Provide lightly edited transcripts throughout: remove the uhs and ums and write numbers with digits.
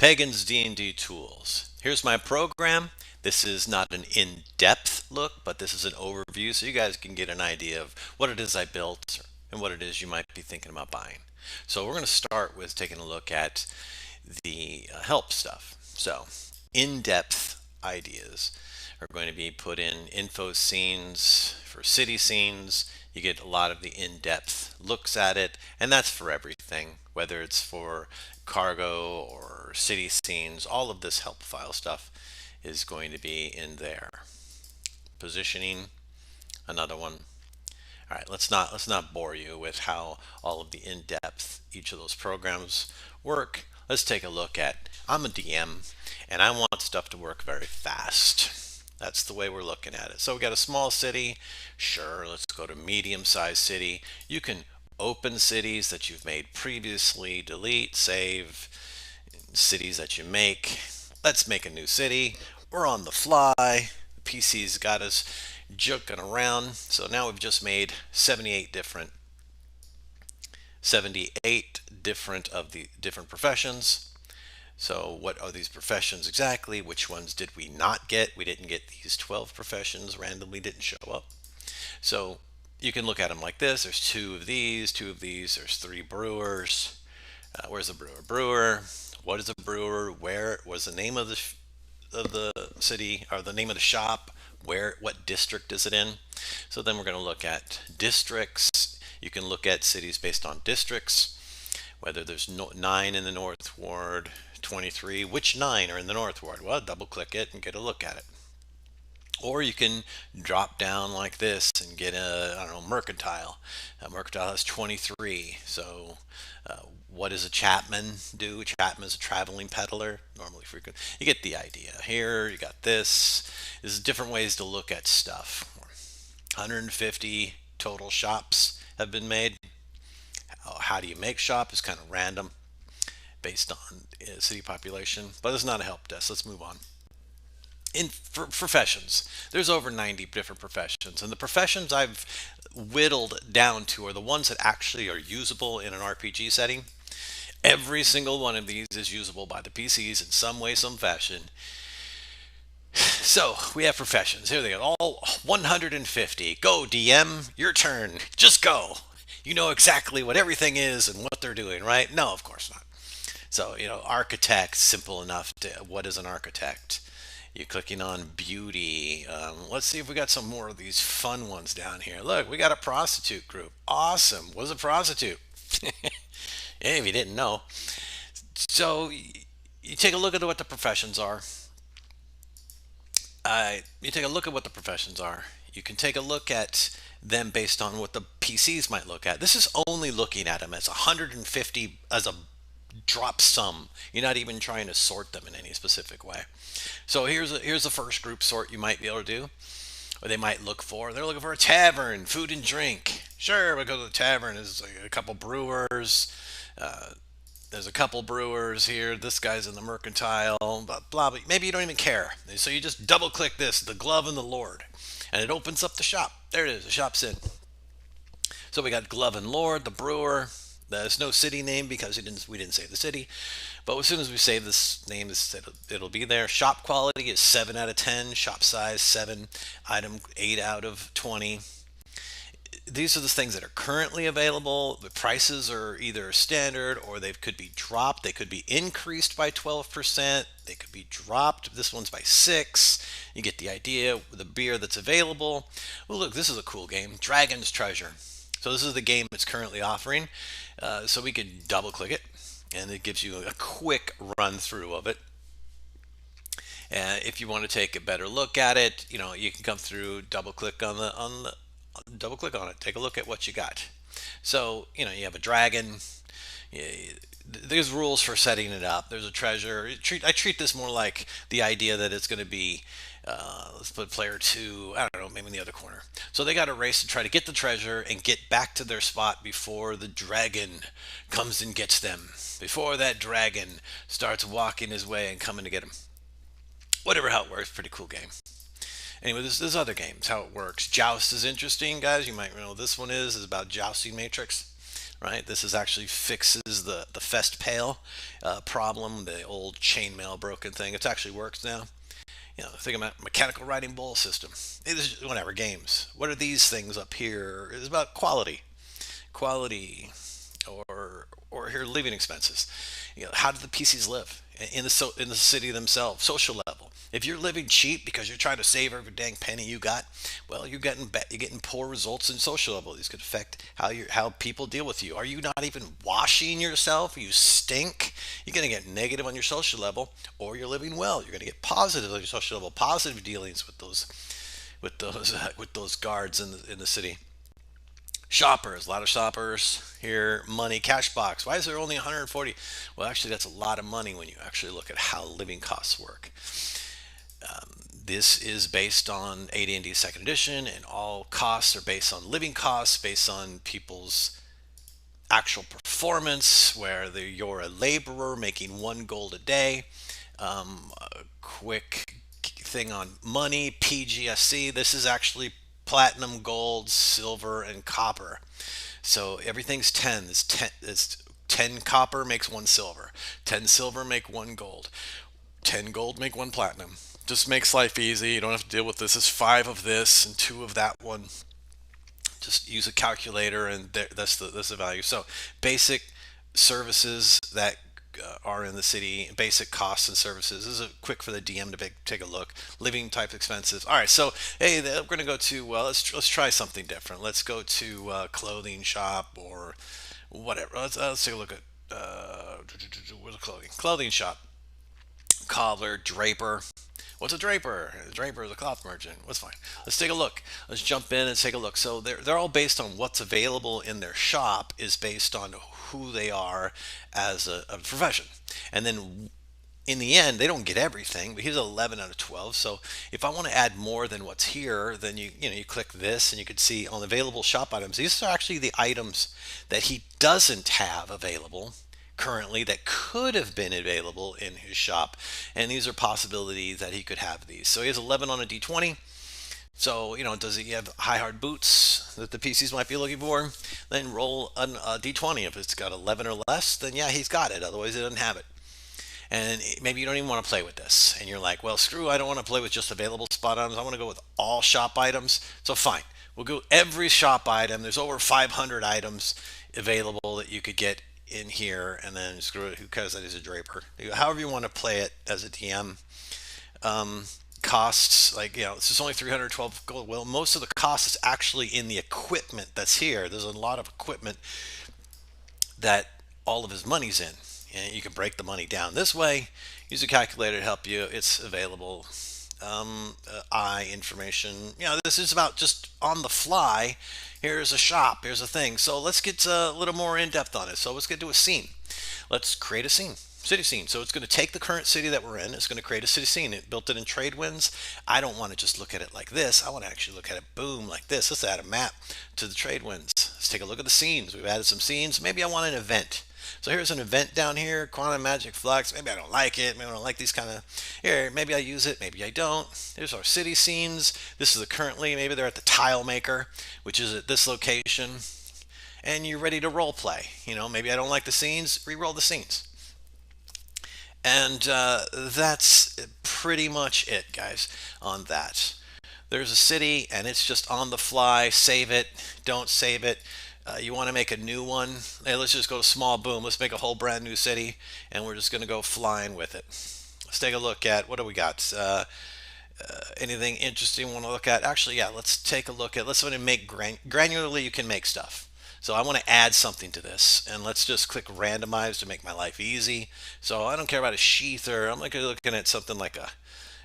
Pagan's D&D tools. Here's my program. This is not an in-depth look, but this is an overview so you guys can get an idea of what it is I built and what it is you might be thinking about buying. So we're going to start with taking a look at the help stuff. So in-depth ideas are going to be put in info scenes for city scenes. You get a lot of the in-depth looks at it, and that's for everything, whether it's for cargo or city scenes. All of this help file stuff is going to be in there. Positioning, another one. All right, let's not bore you with how all of the in-depth each of those programs work. Let's take a look at, I'm a DM and I want stuff to work very fast. That's the way we're looking at it. So we got a small city. Sure, let's go to medium-sized city. You can open cities that you've made previously, delete, save, cities that you make. Let's make a new city. We're on the fly. The PC's got us joking around. So now we've just made 78 different of the different professions. So what are these professions exactly? Which ones did we not get? We didn't get these 12 professions, randomly didn't show up. So you can look at them like this. There's two of these, there's three brewers. Where's the brewer? Brewer. What is a brewer? Where was the name of the city, or the name of the shop? What district is it in? So then we're going to look at districts. You can look at cities based on districts, whether there's 9 in the North Ward, 23. Which 9 are in the North Ward? Well, double click it and get a look at it. Or you can drop down like this and get I don't know, mercantile. Mercantile has 23. So what does a chapman do? Chapman is a traveling peddler, normally frequent. You get the idea. Here you got this. This is different ways to look at stuff. 150 total shops have been made. How do you make shop is kind of random based on city population, but it's not a help desk. Let's move on. For professions, there's over 90 different professions, and the professions I've whittled down to are the ones that actually are usable in an RPG setting. Every single one of these is usable by the PCs in some way, some fashion. So we have professions. Here they go, all 150. Go DM, your turn. Just go. You know exactly what everything is and what they're doing, right? No, of course not. So, architect, simple enough. What is an architect? You're clicking on beauty. Let's see if we got some more of these fun ones down here. Look, we got a prostitute group. Awesome. What's a prostitute? If you didn't know. So you take a look at what the professions are. You take a look at what the professions are. You can take a look at them based on what the PCs might look at. This is only looking at them as 150 as a drop sum. You're not even trying to sort them in any specific way. So here's the first group sort you might be able to do, or they might look for. They're looking for a tavern, food and drink. Sure, we go to the tavern. There's like a couple brewers. There's a couple brewers here. This guy's in the mercantile. Blah blah. But maybe you don't even care. So you just double click this, the glove and the lord, and it opens up the shop. There it is. The shop's in. So we got glove and lord, the brewer. There's no city name because we didn't save the city, but as soon as we save this name, it'll be there. Shop quality is 7 out of 10. Shop size 7. Item 8 out of 20. These are the things that are currently available. The prices are either standard or they could be dropped. They could be increased by 12%. They could be dropped. This one's by 6. You get the idea. The beer that's available. Oh, look, this is a cool game. Dragon's Treasure. So this is the game it's currently offering. So we can double click it and it gives you a quick run through of it. And if you want to take a better look at it, you can come through, double click on it, take a look at what you got. So, you have a dragon. There's rules for setting it up. There's a treasure. I treat this more like the idea that it's going to be, let's put player 2, I don't know, maybe in the other corner. So they got a race to try to get the treasure and get back to their spot before the dragon comes and gets them. Before that dragon starts walking his way and coming to get him. Whatever, how it works, pretty cool game. Anyway, there's other games, how it works. Joust is interesting, guys. You might know this one is about jousting matrix. right? This is actually fixes the Fest Pale problem, the old chainmail broken thing. It actually works now. Think about mechanical riding bowl system. It is whatever games. What are these things up here? It's about quality, or here living expenses. How do the PCs live in the city themselves? Social level. If you're living cheap because you're trying to save every dang penny you got, well, you're getting poor results in social level. These could affect how people deal with you. Are you not even washing yourself? You stink. You're going to get negative on your social level, or you're living well. You're going to get positive on your social level, positive dealings with those guards in the city. Shoppers, a lot of shoppers here. Money, cash box. Why is there only 140? Well, actually, that's a lot of money when you actually look at how living costs work. This is based on AD&D Second Edition, and all costs are based on living costs, based on people's actual performance. Where you're a laborer making 1 gold a day. A quick thing on money, PGSC. This is actually platinum, gold, silver, and copper. So everything's 10. It's 10 copper makes 1 silver. 10 silver make 1 gold. 10 gold make 1 platinum. Just makes life easy. You don't have to deal with this. Is 5 of this and 2 of that one. Just use a calculator, and that's the value. So basic services that are in the city, basic costs and services. This is quick for the DM to take a look. Living type expenses. All right, so hey, we're going to go to let's try something different. Let's go to clothing shop or whatever. Let's take a look at where's the clothing shop. Cobbler, draper. What's a draper? A draper is a cloth merchant. What's fine. Let's take a look. Let's jump in and take a look. So they're all based on what's available in their shop is based on who they are as a profession. And then in the end, they don't get everything, but here's 11 out of 12. So if I want to add more than what's here, then you click this and you can see on available shop items. These are actually the items that he doesn't have available currently that could have been available in his shop, and these are possibilities that he could have these. So he has 11 on a d20. So does he have high hard boots that the PCs might be looking for? Then roll a d20. If it's got 11 or less, then yeah, he's got it. Otherwise he doesn't have it. And maybe you don't even want to play with this, and you're like, well, screw, I don't want to play with just available spot items. I want to go with all shop items. So fine, we'll go every shop item. There's over 500 items available that you could get in here, and then screw it, who cares that he's a draper. However you want to play it as a DM. Costs, this is only 312 gold. Well, most of the cost is actually in the equipment that's here. There's a lot of equipment that all of his money's in, and you can break the money down this way. Use a calculator to help you. It's available. I information. This is about just on the fly. Here's a shop. Here's a thing. So let's get a little more in depth on it. So let's get to a scene. Let's create a scene. City scene. So it's going to take the current city that we're in. It's going to create a city scene. It built it in trade winds. I don't want to just look at it like this. I want to actually look at it boom like this. Let's add a map to the trade winds. Let's take a look at the scenes. We've added some scenes. Maybe I want an event. So here's an event down here, Quantum Magic Flux. Maybe I don't like it. Maybe I don't like these kind of. Here, maybe I use it. Maybe I don't. Here's our city scenes. This is the currently. Maybe they're at the Tile Maker, which is at this location. And you're ready to role play. Maybe I don't like the scenes. Re-roll the scenes. And that's pretty much it, guys, on that. There's a city, and it's just on the fly. Save it. Don't save it. You want to make a new one? Hey, let's just go small boom. Let's make a whole brand new city, and we're just going to go flying with it. Let's take a look at what do we got? Anything interesting we want to look at? Actually, yeah, let's take a look at. Let's want to make granularly. You can make stuff. So I want to add something to this, and let's just click randomize to make my life easy. So I don't care about a sheather. I'm looking at something like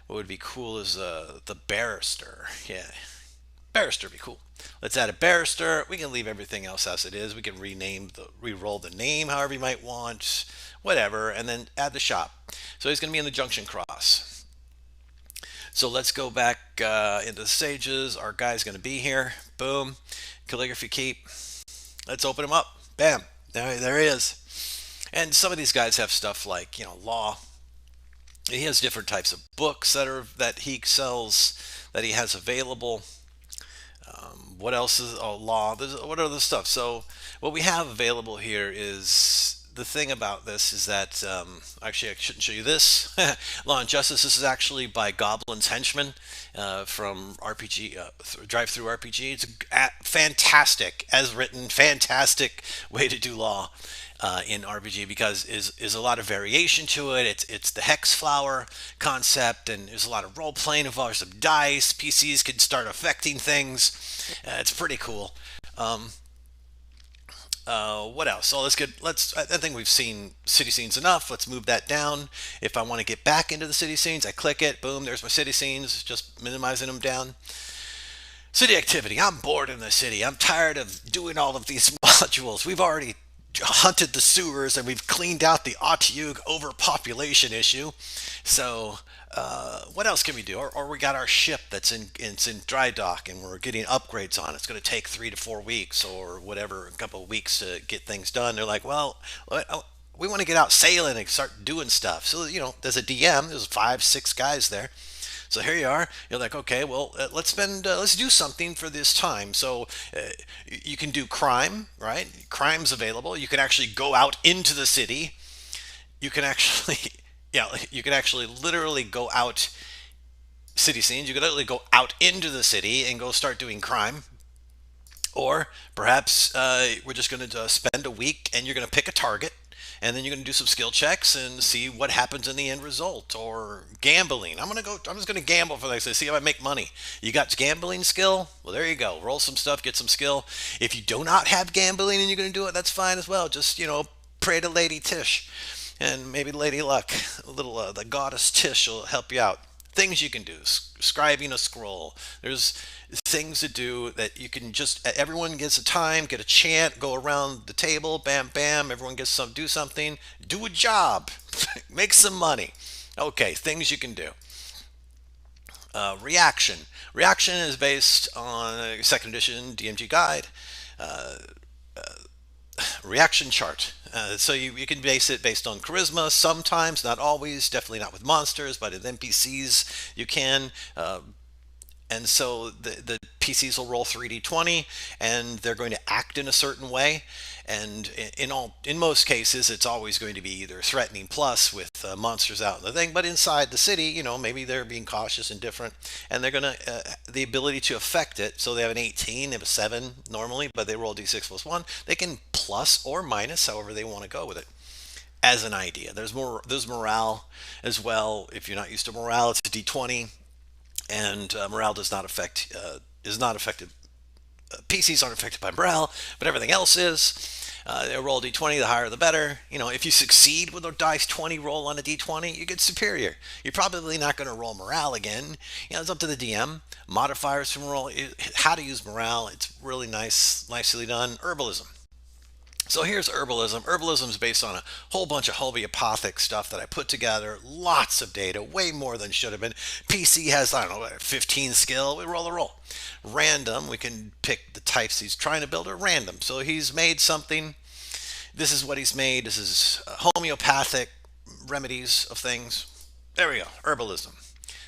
what would be cool is the barrister. Yeah, barrister would be cool. Let's add a barrister. We can leave everything else as it is. We can re-roll the name however you might want, whatever, and then add the shop. So he's going to be in the Junction Cross. So let's go back into the stages. Our guy's going to be here. Boom. Calligraphy keep. Let's open him up. Bam. There he is. And some of these guys have stuff like, law. He has different types of books that he sells, that he has available. What else is law? What other stuff? So what we have available here is the thing about this is that actually I shouldn't show you this. Law and Justice. This is actually by Goblin's Henchman from RPG Drive Through RPG. It's fantastic as written, fantastic way to do law. In RPG because is a lot of variation to it. It's the hex flower concept, and there's a lot of role playing involved. Some dice. PCs can start affecting things. It's pretty cool. Um, what else? So let's get let's. I think we've seen city scenes enough. Let's move that down. If I want to get back into the city scenes, I click it. Boom. There's my city scenes. Just minimizing them down. City activity. I'm bored in the city. I'm tired of doing all of these modules. We've already hunted the sewers and we've cleaned out the Otyug overpopulation issue. So, what else can we do? Or we got our ship that's in dry dock and we're getting upgrades on it. It's going to take 3 to 4 weeks or whatever, a couple of weeks to get things done. They're like, well, we want to get out sailing and start doing stuff. So, there's a DM, there's 5, 6 guys there. So here you are. You're like, okay, well, let's do something for this time. So you can do crime, right? Crime's available. You can actually go out into the city. You can actually, yeah, you can actually literally go out city scenes. You can literally go out into the city and go start doing crime. Or perhaps we're just going to spend a week and you're going to pick a target and then you're going to do some skill checks and see what happens in the end result. Or gambling. I'm just going to gamble for this. See if I make money. You got gambling skill? Well, there you go. Roll some stuff, get some skill. If you do not have gambling and you're going to do it, that's fine as well. Just, pray to Lady Tish and maybe Lady Luck. A little, the goddess Tish will help you out. Things you can do, scribing a scroll. There's things to do that you can just, everyone gets a time, get a chant, go around the table, bam, bam, everyone gets some, do something, do a job, make some money. Okay, things you can do. Reaction. Reaction is based on a second edition DMG guide. Reaction chart. So you can base it based on charisma sometimes, not always, definitely not with monsters, but in NPCs you can. And so the PCs will roll 3d20 and they're going to act in a certain way. And in most cases, it's always going to be either threatening plus with monsters out in the thing, but inside the city, maybe they're being cautious and different, and they're going to the ability to affect it. So they have an 18, they have a 7 normally, but they roll d6 plus 1. They can plus or minus, however they want to go with it. As an idea, there's morale as well. If you're not used to morale, it's a d20, and morale does not affect is not affected. PCs aren't affected by morale, but everything else is. They roll d20, the higher the better. If you succeed with a dice 20 roll on a d20, you get superior. You're probably not going to roll morale again. It's up to the DM. Modifiers from roll, how to use morale. It's really nicely done. Herbalism. So here's herbalism. Herbalism is based on a whole bunch of homeopathic stuff that I put together. Lots of data, way more than should have been. PC has, I don't know, 15 skill. We roll a roll. Random, we can pick the types he's trying to build at random. So he's made something. This is what he's made. This is homeopathic remedies of things. There we go, herbalism.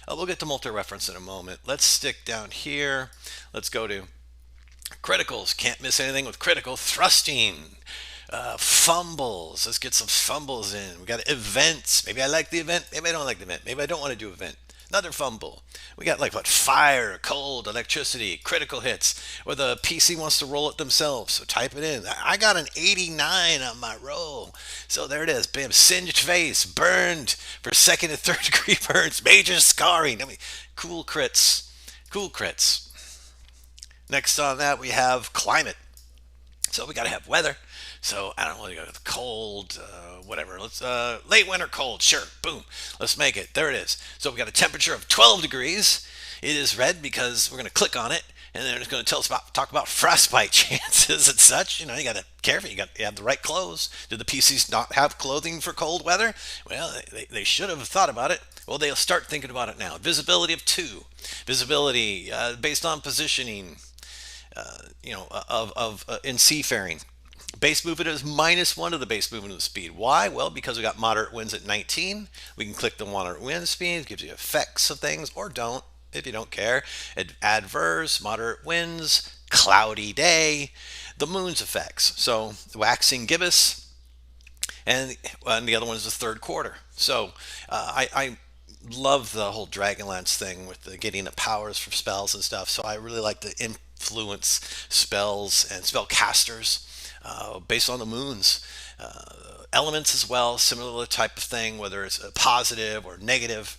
We'll get to multi-reference in a moment. Let's stick down here. Let's go to criticals. Can't miss anything with critical. Thrusting. Fumbles. Let's get some fumbles in. We got events. Maybe I like the event. Maybe I don't like the event. Maybe I don't want to do event. Another fumble. We got fire, cold, electricity, critical hits, or the PC wants to roll it themselves. So type it in. I got an 89 on my roll. So there it is. Bam. Singed face, burned for second and third degree burns, major scarring. Cool crits. Cool crits. Next on that, we have climate. So we got to have weather. So I don't know, cold, whatever. Let's late winter cold. Sure, boom. Let's make it. There it is. So we got a temperature of 12 degrees. It is red because we're going to click on it, and then it's going to talk about frostbite chances and such. You got to careful. You have the right clothes. Do the PCs not have clothing for cold weather? Well, they should have thought about it. Well, they'll start thinking about it now. Visibility of 2. Visibility based on positioning. In Seafaring. Base movement is -1 to the base movement of the speed. Why? Well, because we got moderate winds at 19. We can click the moderate wind speed. It gives you effects of things, or don't. if you don't care. Adverse, moderate winds, cloudy day, the moon's effects. So waxing gibbous, and the other one is the third quarter. So I love the whole Dragonlance thing with the getting the powers for spells and stuff. So I really like to influence spells and spell casters based on the moons. Elements as well, similar type of thing, whether it's a positive or negative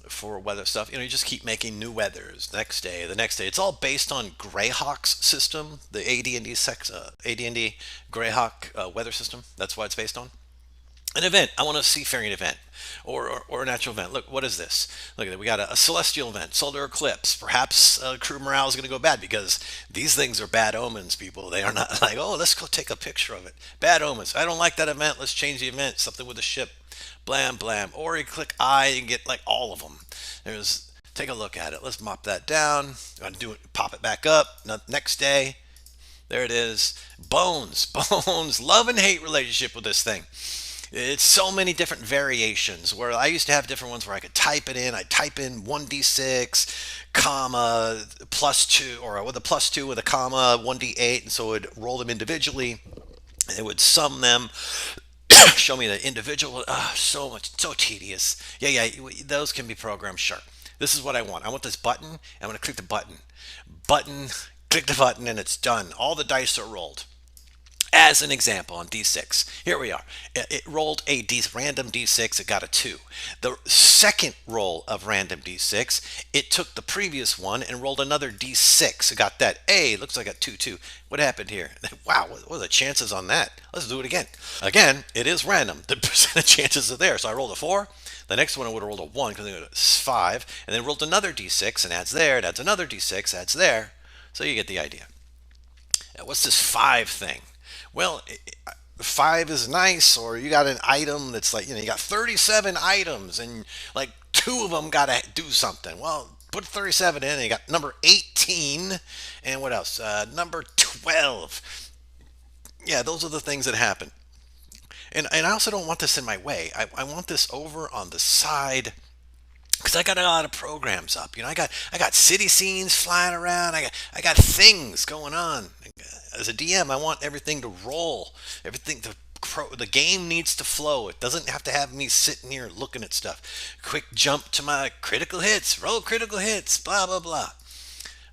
for weather stuff. You just keep making new weathers next day, the next day. It's all based on Greyhawk's system, the AD&D Greyhawk weather system. That's what it's based on. An event. I want a seafaring event or a natural event. Look, what is this? Look at it. We got a celestial event, solar eclipse. Perhaps crew morale is going to go bad because these things are bad omens, people. They are not like, oh, let's go take a picture of it. Bad omens. I don't like that event. Let's change the event. Something with a ship. Blam, blam. Or you click I and get like all of them. Take a look at it. Let's mop that down. Do it. Pop it back up. Next day. There it is. Bones. Bones. Love and hate relationship with this thing. It's so many different variations where I used to have different ones where I could type it in. I'd type in 1d6, comma, plus 2, or with a plus 2 with a comma, 1d8, and so it would roll them individually. And it would sum them, show me the individual. So much, so tedious. Yeah, those can be programmed, sure. This is what I want. I want this button. I'm going to click the button. Click the button, and it's done. All the dice are rolled. As an example, on D6, here we are. It rolled a random D6, it got a 2. The second roll of random D6, it took the previous one and rolled another D6. It got that A, looks like a 2, 2. What happened here? Wow, what are the chances on that? Let's do it again. Again, it is random. The percentage chances are there. So I rolled a 4. The next one I would have rolled a 1 because it's 5. And then rolled another D6 and adds there. It adds another D6, adds there. So you get the idea. Now, what's this 5 thing? Well, 5 is nice, or you got an item that's like, you got 37 items and like 2 of them got to do something. Well, put 37 in and you got number 18 and what else? Number 12. Yeah, those are the things that happen. And I also don't want this in my way. I want this over on the side because I got a lot of programs up. I got city scenes flying around. I got things going on. As a DM, I want everything to roll. The game needs to flow. It doesn't have to have me sitting here looking at stuff. Quick jump to my critical hits. Roll critical hits. Blah blah blah.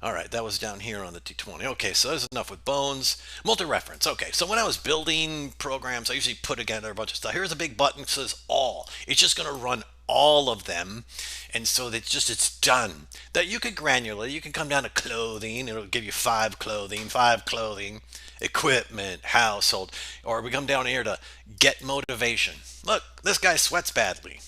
All right, that was down here on the T20. Okay, so there's enough with bones. Multi-reference. Okay, so when I was building programs, I usually put together a bunch of stuff. Here's a big button that says all. It's just going to run all of them, and so it's done. That you could granularly, you can come down to clothing. It'll give you 5 clothing, equipment, household, or we come down here to get motivation. Look, this guy sweats badly,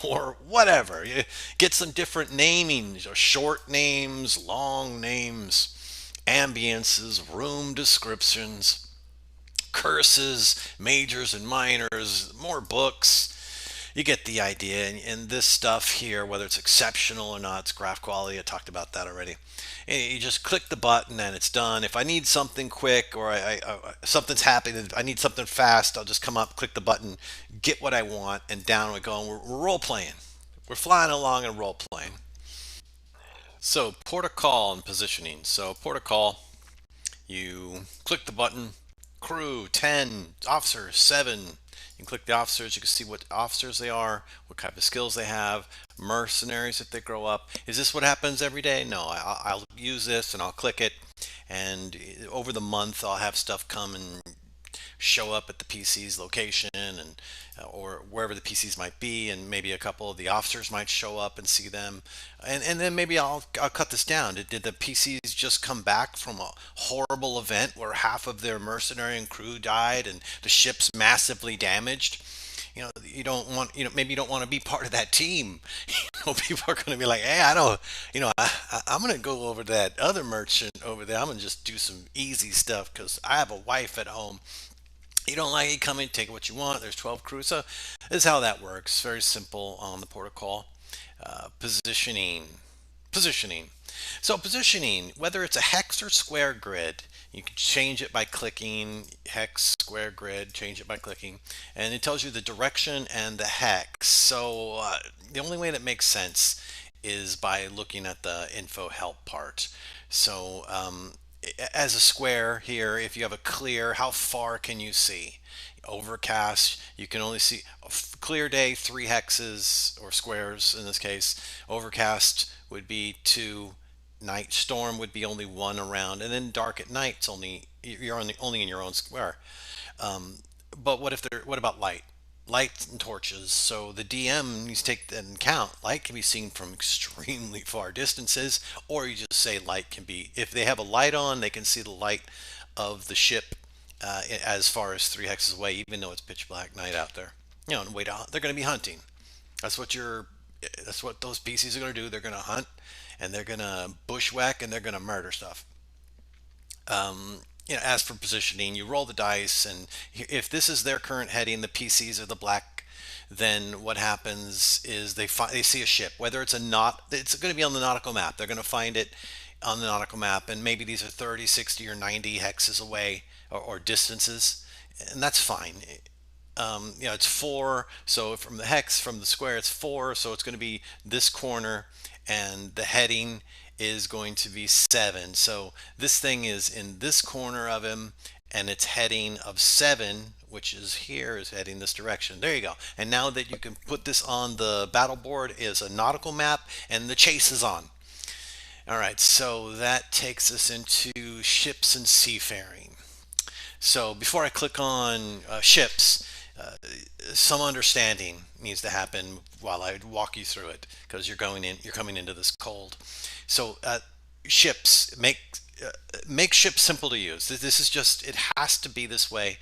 or whatever. You get some different naming, short names, long names, ambiances, room descriptions, curses, majors and minors, more books. You get the idea. And this stuff here, whether it's exceptional or not, it's graph quality. I talked about that already. And you just click the button and it's done. If I need something quick or something's happening, I need something fast, I'll just come up, click the button, get what I want, and down we go. And we're role playing. We're flying along and role playing. So port of call and positioning. So port of call, you click the button, crew 10, officers 7. You can click the officers, you can see what officers they are, what type of skills they have, mercenaries if they grow up. Is this what happens every day? No, I'll use this and I'll click it, and over the month I'll have stuff come and show up at the PC's location and or wherever the PCs might be, and maybe a couple of the officers might show up and see them, and then maybe I'll cut this down. Did the PCs just come back from a horrible event where half of their mercenary and crew died and the ship's massively damaged? You don't want, maybe you don't want to be part of that team. People are going to be like, hey, I don't, I'm going to go over to that other merchant over there. I'm going to just do some easy stuff because I have a wife at home. You don't like it, come in, take what you want. There's 12 crews. So this is how that works. Very simple on the protocol. Positioning. Positioning. So positioning, whether it's a hex or square grid, you can change it by clicking hex, square grid, change it by clicking, and it tells you the direction and the hex. So the only way that makes sense is by looking at the info help part. So as a square here, if you have a clear, how far can you see? Overcast, you can only see clear day, 3 hexes or squares in this case. Overcast would be 2. Night storm would be only 1 around, and then dark at night, it's only you're only in your own square. But what about light? Light and torches. So the DM needs to take that into account. Light can be seen from extremely far distances, or you just say light can be, if they have a light on, they can see the light of the ship as far as 3 hexes away, even though it's pitch black night out there. And wait, they're going to be hunting. That's what you're. That's what those PCs are going to do. They're going to hunt, and they're going to bushwhack, and they're going to murder stuff. As for positioning, you roll the dice, and if this is their current heading, the PCs are the black. Then what happens is they see a ship, whether it's going to be on the nautical map. They're going to find it on the nautical map, and maybe these are 30, 60, or 90 hexes away, or distances, and that's fine. It's 4. So from the square, it's 4. So it's going to be this corner, and the heading is going to be 7. So this thing is in this corner of him, and its heading of 7, which is here, is heading this direction. There you go. And now that you can put this on the battle board is a nautical map, and the chase is on. All right, so that takes us into ships and seafaring. So before I click on ships, uh, some understanding needs to happen while I walk you through it, because you're coming into this cold. So ships make ships simple to use. This is just, it has to be this way.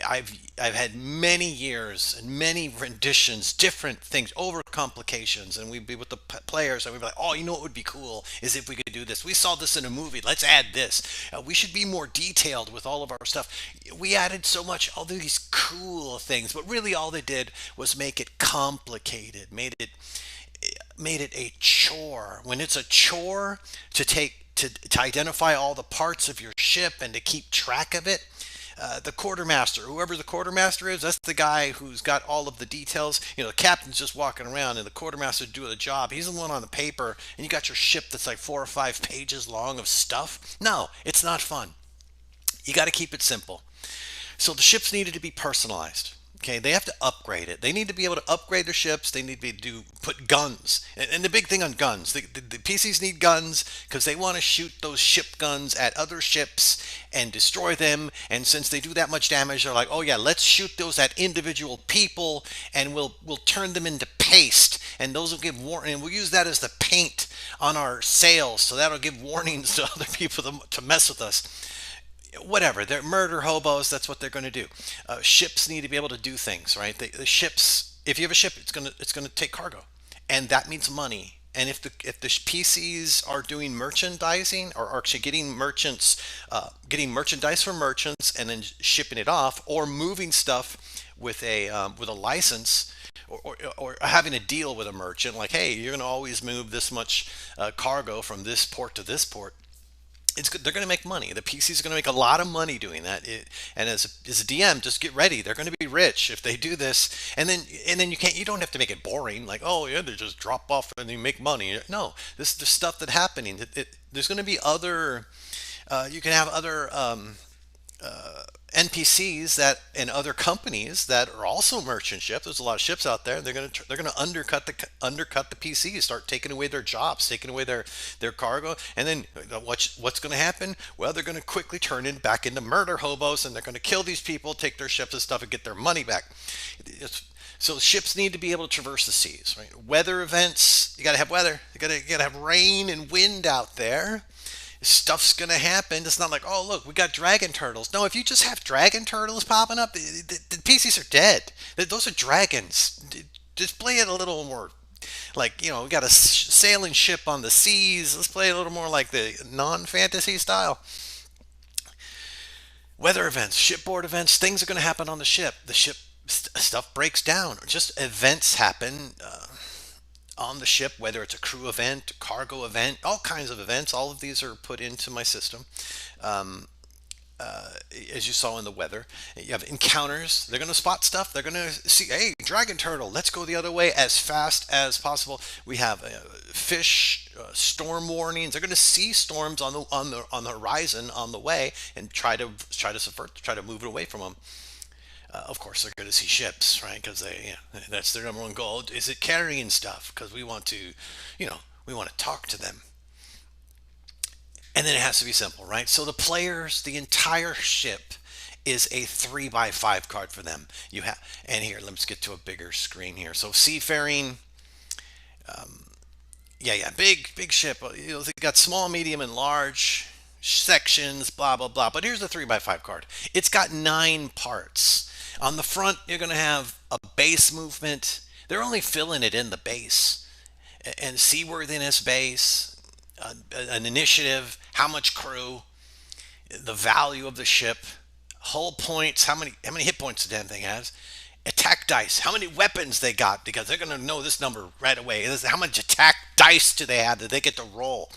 I've had many years and many renditions, different things, over complications, and we'd be with the players, and we'd be like, oh, you know what would be cool is if we could do this. We saw this in a movie. Let's add this. We should be more detailed with all of our stuff. We added so much, all these cool things, but really all they did was make it complicated, made it a chore. When it's a chore to identify all the parts of your ship and to keep track of it, the quartermaster, whoever the quartermaster is, that's the guy who's got all of the details. The captain's just walking around, and the quartermaster's doing the job. He's the one on the paper, and you got your ship that's like 4 or 5 pages long of stuff. No, it's not fun. You got to keep it simple. So the ships needed to be personalized. Okay, they have to upgrade it. They need to be able to upgrade their ships. They need to put guns. And the big thing on guns, the PCs need guns because they want to shoot those ship guns at other ships and destroy them. And since they do that much damage, they're like, oh yeah, let's shoot those at individual people, and we'll turn them into paste. And those will give warning. And we'll use that as the paint on our sails, so that'll give warnings to other people to mess with us. Whatever, they're murder hobos. That's what they're going to do. Ships need to be able to do things, right? The ships, if you have a ship, it's gonna take cargo, and that means money. And if the PCs are doing merchandising, or actually getting merchandise from merchants and then shipping it off, or moving stuff with a license, or having a deal with a merchant, like, hey, you're going to always move this much cargo from this port to this port. It's good. They're going to make money. The PCs are going to make a lot of money doing that. And as a DM, just get ready. They're going to be rich if they do this. And then you don't have to make it boring. Like, oh yeah, they just drop off and they make money. No, this is the stuff that's happening. There's going to be other. You can have other NPCs and other companies that are also merchant ships. There's a lot of ships out there. They're gonna undercut the PCs, start taking away their jobs, taking away their cargo, and then what's going to happen? Well, they're going to quickly turn it back into murder hobos, and they're going to kill these people, take their ships and stuff, and get their money back. So ships need to be able to traverse the seas, right? Weather events, you got to have weather. You got to have rain and wind out there. Stuff's gonna happen. It's not like, oh look, we got dragon turtles. No, if you just have dragon turtles popping up, the PCs are dead. Those are dragons. Just play it a little more like, we got a sailing ship on the seas. Let's play a little more like the non-fantasy style. Weather events, shipboard events, things are going to happen on the ship. The ship stuff breaks down. Just events happen. On the ship, whether it's a crew event, cargo event, all kinds of events. All of these are put into my system. as you saw in the weather. You have encounters. They're going to spot stuff. They're going to see, hey, dragon turtle, let's go the other way as fast as possible. We have fish storm warnings. They're going to see storms on the horizon on the way and try to subvert, try to move it away from them. Of course, they're going to see ships, right? Because that's their number one goal. Is it carrying stuff? Because we want to, you know, we want to talk to them. And then it has to be simple, right? So the players, the entire ship is a 3 by 5 card for them. You have, and here, let's get to a bigger screen here. So Seafaring, yeah, big ship. They got small, medium, and large sections, blah blah blah. But here's the 3 by 5 card. It's got 9 parts. On the front, you're going to have a base movement. They're only filling it in the base and seaworthiness base, an initiative, how much crew, the value of the ship, hull points, how many hit points the damn thing has, attack dice, how many weapons they got because they're gonna know this number right away. How much attack dice do they have that they get to roll,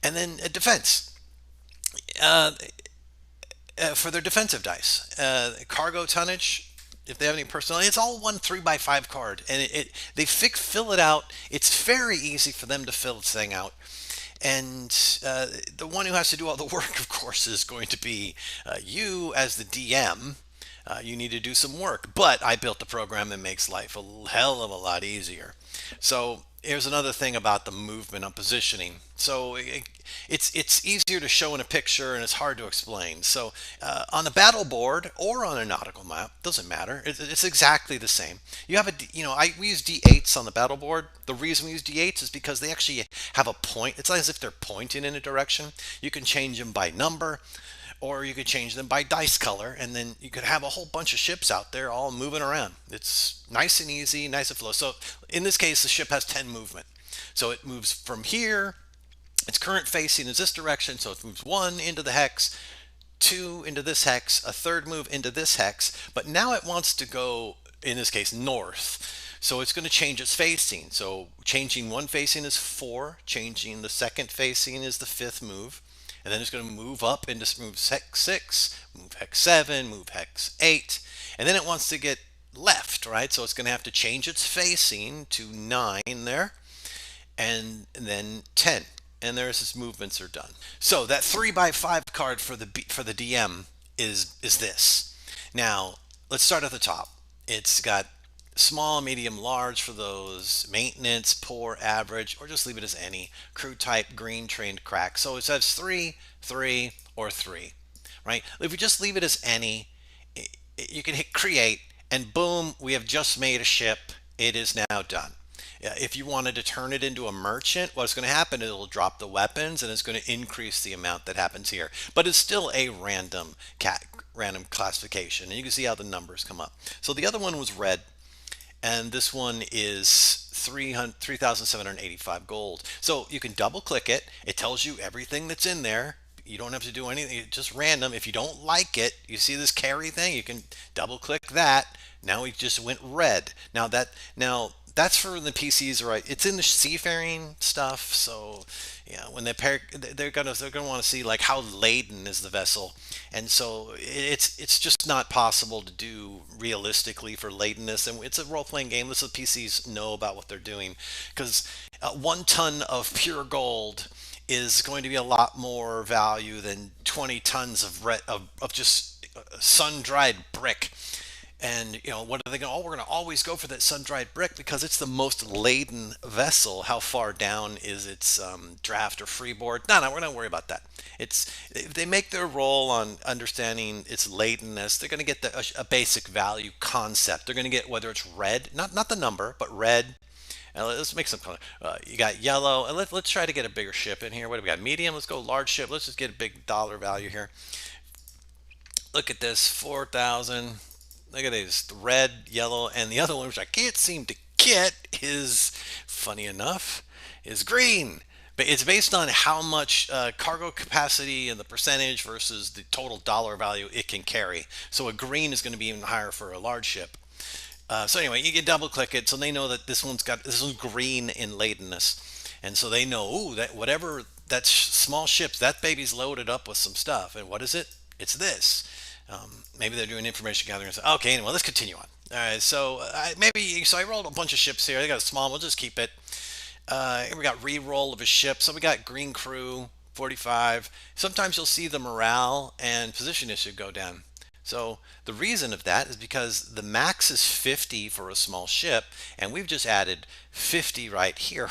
and then defense. Uh, for their defensive dice, cargo tonnage. If they have any personality, it's all one 3 by 5 card, and they fill it out. It's very easy for them to fill this thing out. And the one who has to do all the work, of course, is going to be you as the DM. You need to do some work, but I built the program that makes life a hell of a lot easier. So here's another thing about the movement and positioning. So it's easier to show in a picture and it's hard to explain. So on a battle board or on a nautical map, doesn't matter. It's exactly the same. You have we use D8s on the battle board. The reason we use D8s is because they actually have a point. It's as if they're pointing in a direction. You can change them by number, or you could change them by dice color, and then you could have a whole bunch of ships out there all moving around. It's nice and easy, nice and flow. So in this case, the ship has 10 movement. So it moves from here. Its current facing is this direction, so it moves one into the hex, two into this hex, a third move into this hex, but now it wants to go, in this case, north. So it's going to change its facing. So changing one facing is 4, changing the second facing is the 5th move. And then it's going to move up into move hex 6, move hex 7, move hex 8. And then it wants to get left, right? So it's going to have to change its facing to 9 there, and then 10. And there's its movements are done. So that 3 by 5 card for the DM is this. Now, let's start at the top. It's got small, medium, large for those maintenance, poor, average, or just leave it as any. Crew type, green, trained, crack. So it says 3, 3, or 3, right? If we just leave it as any, you can hit create, and boom, we have just made a ship. It is now done. If you wanted to turn it into a merchant, what's going to happen is it'll drop the weapons and it's going to increase the amount that happens here. But it's still a random classification, and you can see how the numbers come up. So the other one was red, and this one is 3,785 gold. So you can double click it. It tells you everything that's in there. You don't have to do anything. It's just random. If you don't like it, you see this carry thing, you can double click that. Now we just went red. Now that's for the PCs, right? It's in the Seafaring stuff, so yeah, when they're gonna want to see like how laden is the vessel, and so it's just not possible to do realistically for ladenness, and it's a role playing game. This is the PCs know about what they're doing, because 1 ton of pure gold is going to be a lot more value than 20 tons of just sun dried brick. And what are they going? Oh, we're going to always go for that sun-dried brick because it's the most laden vessel. How far down is its draft or freeboard? No, we're not worried about that. It's if they make their roll on understanding its ladenness, they're going to get a basic value concept. They're going to get whether it's red, not the number, but red. And let's make some color. You got yellow, and let's try to get a bigger ship in here. What do we got? Medium. Let's go large ship. Let's just get a big dollar value here. Look at this, 4,000. Look at these, red, yellow, and the other one, which I can't seem to get, is, funny enough, is green. But it's based on how much cargo capacity and the percentage versus the total dollar value it can carry. So a green is going to be even higher for a large ship. So anyway, you can double click it, so they know that this one's green in ladenness, and so they know, ooh, that whatever that small ship, that baby's loaded up with some stuff. And what is it? It's this. Maybe they're doing information gathering. So, okay, anyway, let's continue on. All right, so I rolled a bunch of ships here. I got a small. We'll just keep it. We got re-roll of a ship. So we got green crew 45. Sometimes you'll see the morale and position issue go down. So the reason of that is because the max is 50 for a small ship, and we've just added 50 right here.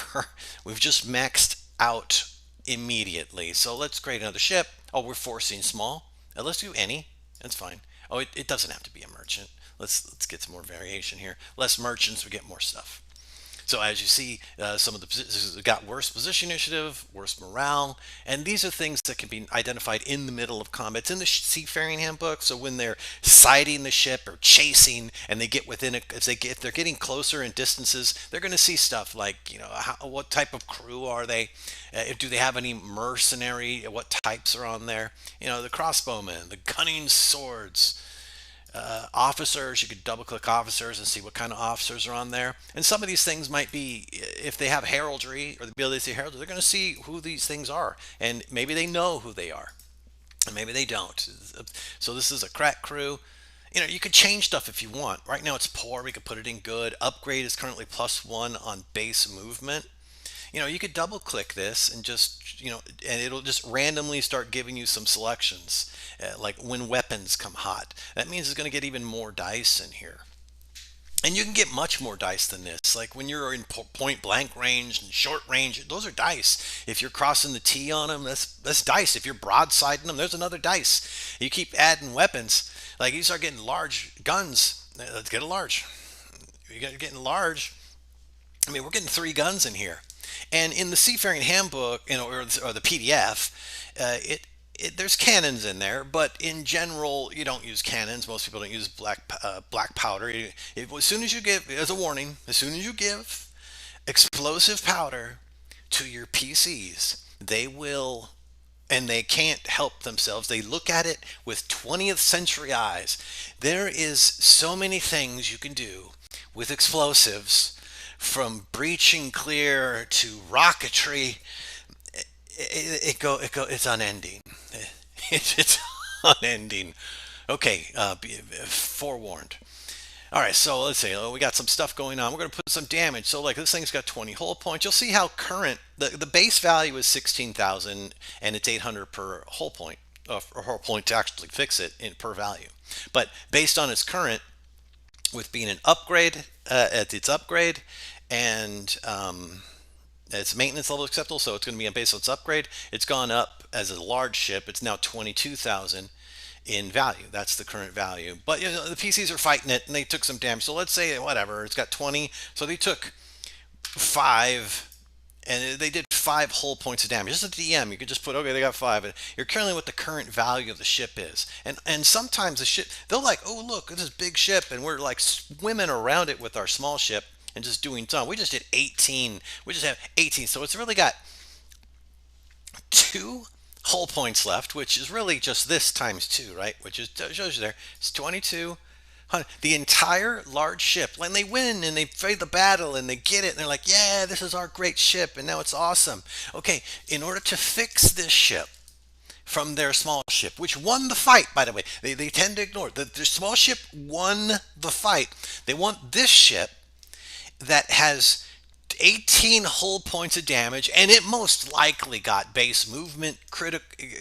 We've just maxed out immediately. So let's create another ship. Oh, we're forcing small. Let's do any. That's fine. Oh, it doesn't have to be a merchant. Let's get some more variation here. Less merchants, we get more stuff. So as you see, some of the positions got worse position initiative, worse morale, and these are things that can be identified in the middle of combat. It's in the Seafaring handbook. So when they're sighting the ship or chasing, and they get within it, if they're getting closer in distances, they're going to see stuff like, what type of crew are they? Do they have any mercenary? What types are on there? The crossbowmen, the gunning swords, officers. You could double click officers and see what kind of officers are on there. And some of these things might be, if they have heraldry or the ability to see heraldry, they're going to see who these things are. And maybe they know who they are, and maybe they don't. So this is a crack crew. You could change stuff if you want. Right now it's poor. We could put it in good. Upgrade is currently +1 on base movement. You could double click this and and it'll just randomly start giving you some selections, like when weapons come hot. That means it's going to get even more dice in here. And you can get much more dice than this. Like when you're in point blank range and short range, those are dice. If you're crossing the T on them, that's dice. If you're broadsiding them, there's another dice. You keep adding weapons. Like you start getting large guns. Let's get a large. You got getting large. I mean, we're getting 3 guns in here. And in the Seafaring Handbook, or the PDF, there's cannons in there, but in general, you don't use cannons. Most people don't use black powder. As soon as you give, as a warning, as soon as you give explosive powder to your PCs, they will, and they can't help themselves. They look at it with 20th century eyes. There is so many things you can do with explosives, from breaching clear to rocketry. It's unending. It's unending. Okay, be forewarned. All right, so let's see. We got some stuff going on. We're going to put some damage. So like this thing's got 20 hull points. You'll see how current the base value is 16,000, and it's 800 per hull point, or hull point to actually fix it in per value. But based on its current, with being an upgrade, at its upgrade, and its maintenance level acceptable, so it's going to be on base on its upgrade. It's gone up as a large ship. It's now 22,000 in value. That's the current value. But the PCs are fighting it, and they took some damage. So let's say whatever, it's got 20. So they took 5, and they did 5 hull points of damage. Just at the DM, you could just put, okay, they got 5. And you're currently what the current value of the ship is. And sometimes the ship, they'll like, oh look, this big ship, and we're like swimming around it with our small ship and just doing some. We just did 18. We just have 18. So it's really got 2 hull points left, which is really just this times 2, right? Which is, shows you there. It's 22. The entire large ship, when they win and they fight the battle and they get it, and they're like, yeah, this is our great ship, and now it's awesome. Okay, in order to fix this ship from their small ship, which won the fight, by the way, they tend to ignore it. Their small ship won the fight. They want this ship that has 18 hull points of damage, and it most likely got base movement,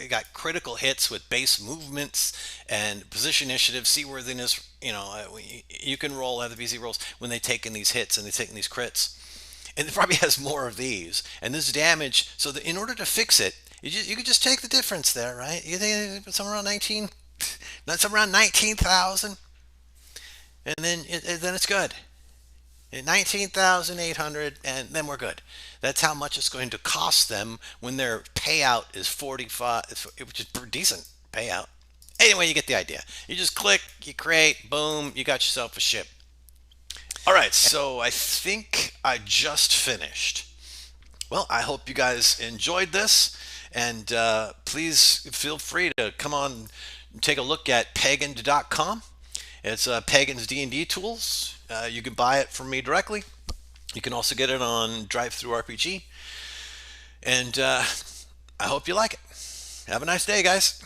got critical hits with base movements and position initiative, seaworthiness. You can roll other BC rolls when they take in these hits and they take in these crits, and it probably has more of these. And this damage, so that in order to fix it, you could just take the difference there, right? You think somewhere around 19, somewhere around 19,000, and then it's good. 19,800, and then we're good. That's how much it's going to cost them when their payout is 45, which is a decent payout. Anyway, you get the idea. You just click, you create, boom, you got yourself a ship. All right, so I think I just finished. Well, I hope you guys enjoyed this, and please feel free to come on and take a look at Pagan.com. It's Pagan's D&D tools. You can buy it from me directly. You can also get it on DriveThruRPG. And I hope you like it. Have a nice day, guys.